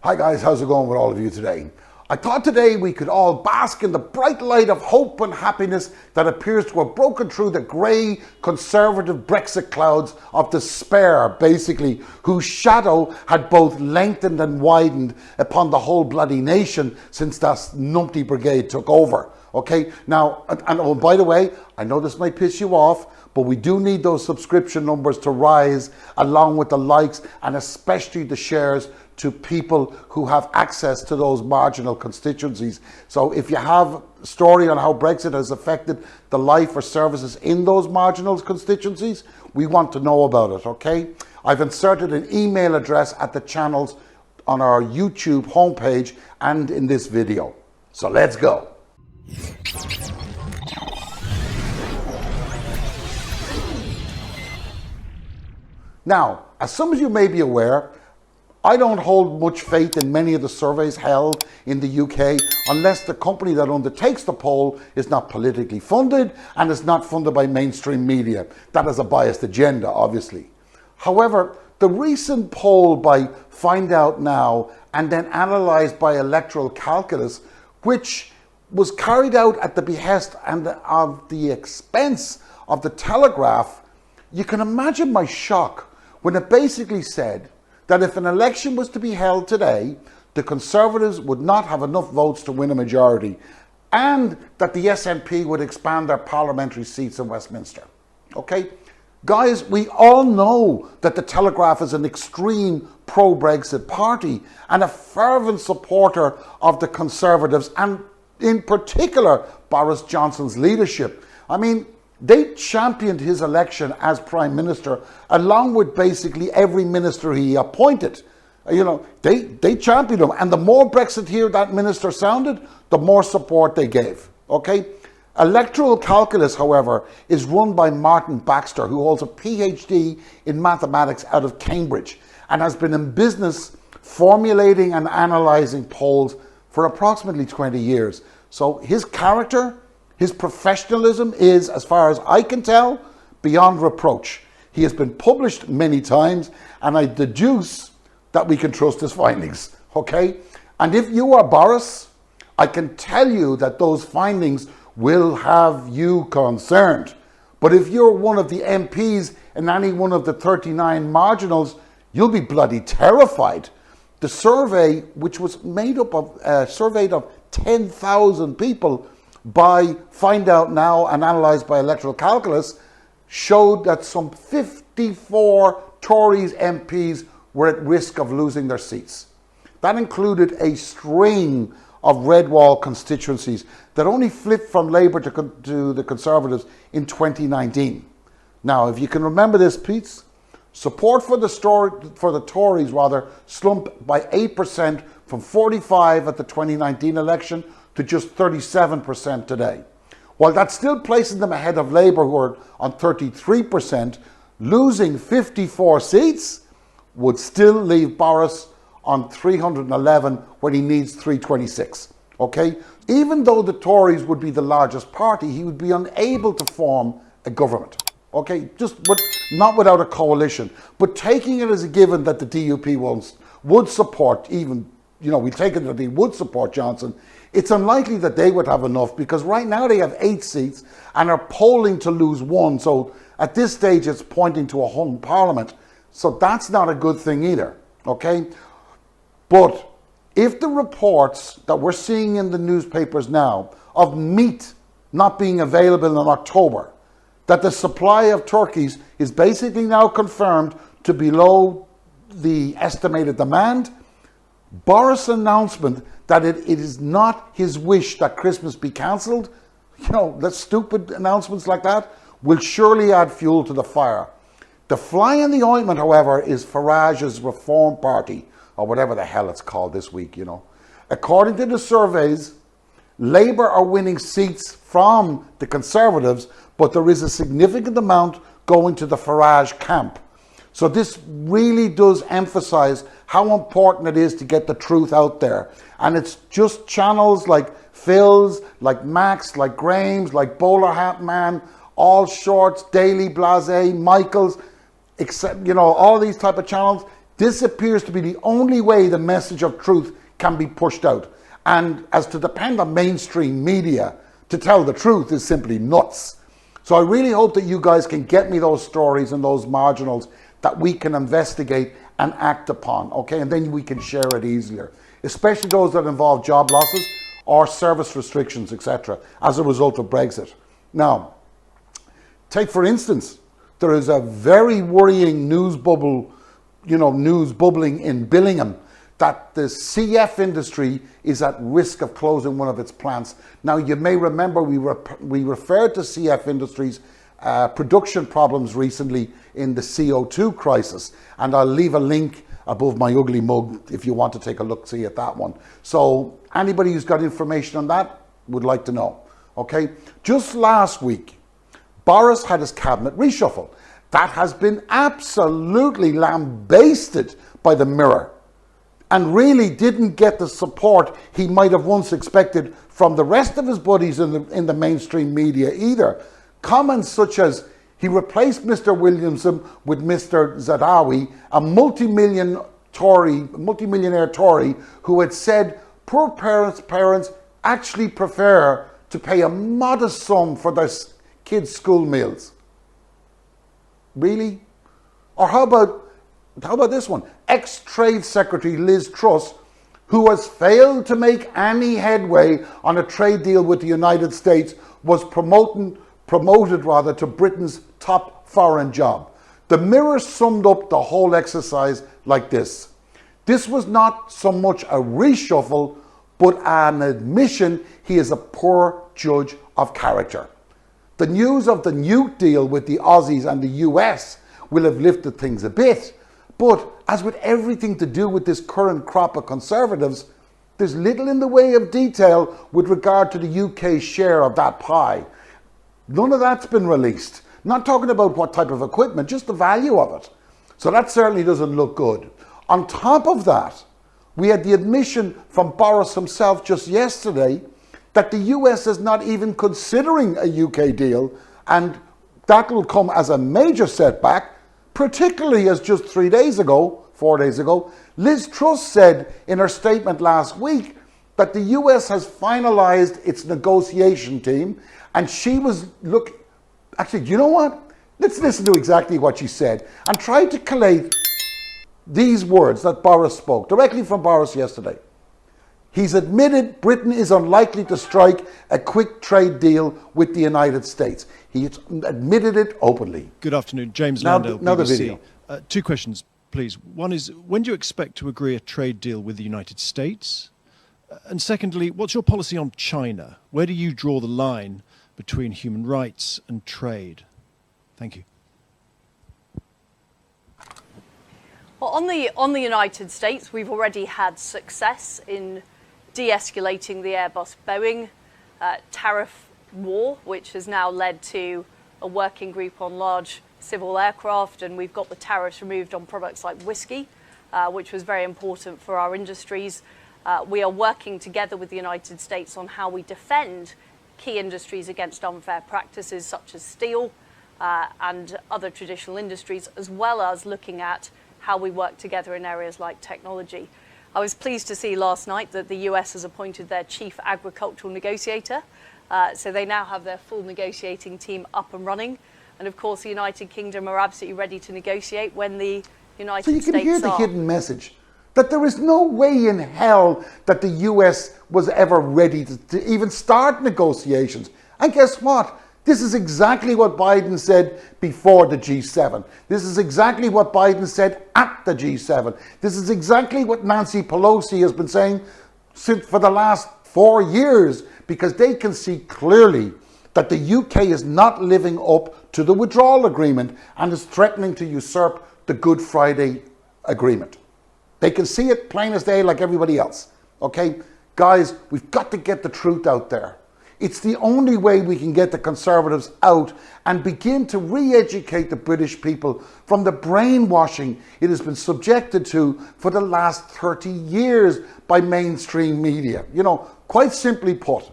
Hi guys, how's it going with all of you today? I thought today we could all bask in the bright light of hope and happiness that appears to have broken through the grey, conservative Brexit clouds of despair, basically, whose shadow had both lengthened and widened upon the whole bloody nation since that numpty brigade took over. Okay, now, and oh, by the way, I know this might piss you off, but we do need those subscription numbers to rise along with the likes and especially the shares to people who have access to those marginal constituencies. So if you have a story on how Brexit has affected the life or services in those marginal constituencies, we want to know about it, okay? I've inserted an email address at the channels on our YouTube homepage and in this video. So let's go. Now, as some of you may be aware, I don't hold much faith in many of the surveys held in the UK unless the company that undertakes the poll is not politically funded and is not funded by mainstream media. That is a biased agenda, obviously. However, the recent poll by Find Out Now and then analysed by Electoral Calculus, which was carried out at the behest and of the expense of the Telegraph, you can imagine my shock when it basically said that if an election was to be held today, the Conservatives would not have enough votes to win a majority, and that the SNP would expand their parliamentary seats in Westminster. Okay? Guys, we all know that the Telegraph is an extreme pro-Brexit party and a fervent supporter of the Conservatives and in particular Boris Johnson's leadership. I mean, they championed his election as Prime Minister along with basically every minister he appointed. You know, they championed him, and the more Brexiteer that minister sounded, the more support they gave, okay? Electoral Calculus, however, is run by Martin Baxter, who holds a PhD in mathematics out of Cambridge and has been in business formulating and analysing polls for approximately 20 years. So his character, his professionalism is, as far as I can tell, beyond reproach. He has been published many times, and I deduce that we can trust his findings, okay? And if you are Boris, I can tell you that those findings will have you concerned. But if you're one of the MPs in any one of the 39 marginals, you'll be bloody terrified. The survey, which was made up of, surveyed of 10,000 people, by Find Out Now and analysed by Electoral Calculus, showed that some 54 Tories MPs were at risk of losing their seats. That included a string of red wall constituencies that only flipped from Labour to the Conservatives in 2019. Now, if you can remember this piece, support for the Tories slumped by 8% from 45 at the 2019 election to just 37% today. While that still places them ahead of Labour, who are on 33%, losing 54 seats would still leave Boris on 311 when he needs 326, okay? Even though the Tories would be the largest party, he would be unable to form a government, okay? Not without a coalition, but taking it as a given that the DUP would support even, you know, we take it that they would support Johnson, it's unlikely that they would have enough because right now they have 8 seats and are polling to lose 1. So at this stage, it's pointing to a hung parliament. So that's not a good thing either, okay? But if the reports that we're seeing in the newspapers now of meat not being available in October, that the supply of turkeys is basically now confirmed to below the estimated demand, Boris' announcement that it is not his wish that Christmas be cancelled, you know, the stupid announcements like that, will surely add fuel to the fire. The fly in the ointment, however, is Farage's Reform Party, or whatever the hell it's called this week, you know. According to the surveys, Labour are winning seats from the Conservatives, but there is a significant amount going to the Farage camp. So this really does emphasize how important it is to get the truth out there. And it's just channels like Phil's, like Max, like Graham's, like Bowler Hat Man, All Shorts, Daily Blase, Michael's, except, you know, all these type of channels. This appears to be the only way the message of truth can be pushed out. And as to depend on mainstream media to tell the truth is simply nuts. So I really hope that you guys can get me those stories and those marginals that we can investigate and act upon, okay? And then we can share it easier, especially those that involve job losses or service restrictions, etc., as a result of Brexit. Now, take for instance, there is a very worrying news bubble, news bubbling in Billingham, that the CF industry is at risk of closing one of its plants. Now, you may remember we referred to CF Industries' production problems recently in the CO2 crisis, and I'll leave a link above my ugly mug if you want to take a look-see at that one. So anybody who's got information on that would like to know, okay? Just last week, Boris had his cabinet reshuffle. That has been absolutely lambasted by the Mirror, and really didn't get the support he might have once expected from the rest of his buddies in the mainstream media either. Comments such as, he replaced Mr. Williamson with Mr. Zadawi, a multimillionaire Tory who had said poor parents actually prefer to pay a modest sum for their kids' school meals. Really? Or how about this one? Ex-Trade Secretary Liz Truss, who has failed to make any headway on a trade deal with the United States, was promoted to Britain's top foreign job. The Mirror summed up the whole exercise like this. This was not so much a reshuffle, but an admission he is a poor judge of character. The news of the nuke deal with the Aussies and the US will have lifted things a bit, but as with everything to do with this current crop of Conservatives, there's little in the way of detail with regard to the UK's share of that pie. None of that's been released. Not talking about what type of equipment, just the value of it. So that certainly doesn't look good. On top of that, we had the admission from Boris himself just yesterday that the US is not even considering a UK deal, and that will come as a major setback, particularly as just 4 days ago, Liz Truss said in her statement last week that the US has finalized its negotiation team, and she was actually, do you know what? Let's listen to exactly what she said and try to collate these words that Boris spoke directly from Boris yesterday. He's admitted Britain is unlikely to strike a quick trade deal with the United States. He admitted it openly. Good afternoon, James Landale, now the BBC. video. Two questions, please. One is, when do you expect to agree a trade deal with the United States? And secondly, what's your policy on China? Where do you draw the line between human rights and trade? Thank you. Well, on the United States, we've already had success in de-escalating the Airbus-Boeing tariff war, which has now led to a working group on large civil aircraft, and we've got the tariffs removed on products like whiskey, which was very important for our industries. We are working together with the United States on how we defend key industries against unfair practices such as steel and other traditional industries, as well as looking at how we work together in areas like technology. I was pleased to see last night that the US has appointed their chief agricultural negotiator. So they now have their full negotiating team up and running. And of course, the United Kingdom are absolutely ready to negotiate when the United States are. So you can hear the hidden message that there is no way in hell that the US was ever ready to even start negotiations. And guess what? This is exactly what Biden said before the G7. This is exactly what Biden said at the G7. This is exactly what Nancy Pelosi has been saying for the last 4 years, because they can see clearly that the UK is not living up to the withdrawal agreement and is threatening to usurp the Good Friday Agreement. They can see it plain as day like everybody else. Okay? Guys, we've got to get the truth out there. It's the only way we can get the Conservatives out and begin to re-educate the British people from the brainwashing it has been subjected to for the last 30 years by mainstream media. You know, quite simply put,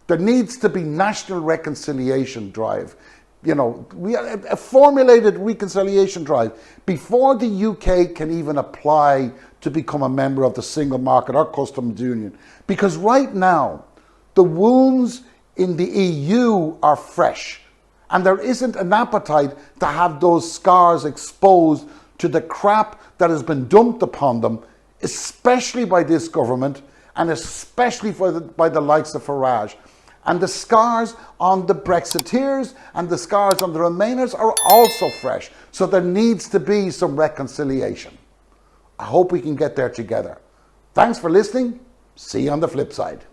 there needs to be national reconciliation drive. you know, a formulated reconciliation drive before the UK can even apply to become a member of the single market or customs union. Because right now, the wounds in the EU are fresh, and there isn't an appetite to have those scars exposed to the crap that has been dumped upon them, especially by this government and especially by the likes of Farage. And the scars on the Brexiteers and the scars on the Remainers are also fresh. So there needs to be some reconciliation. I hope we can get there together. Thanks for listening. See you on the flip side.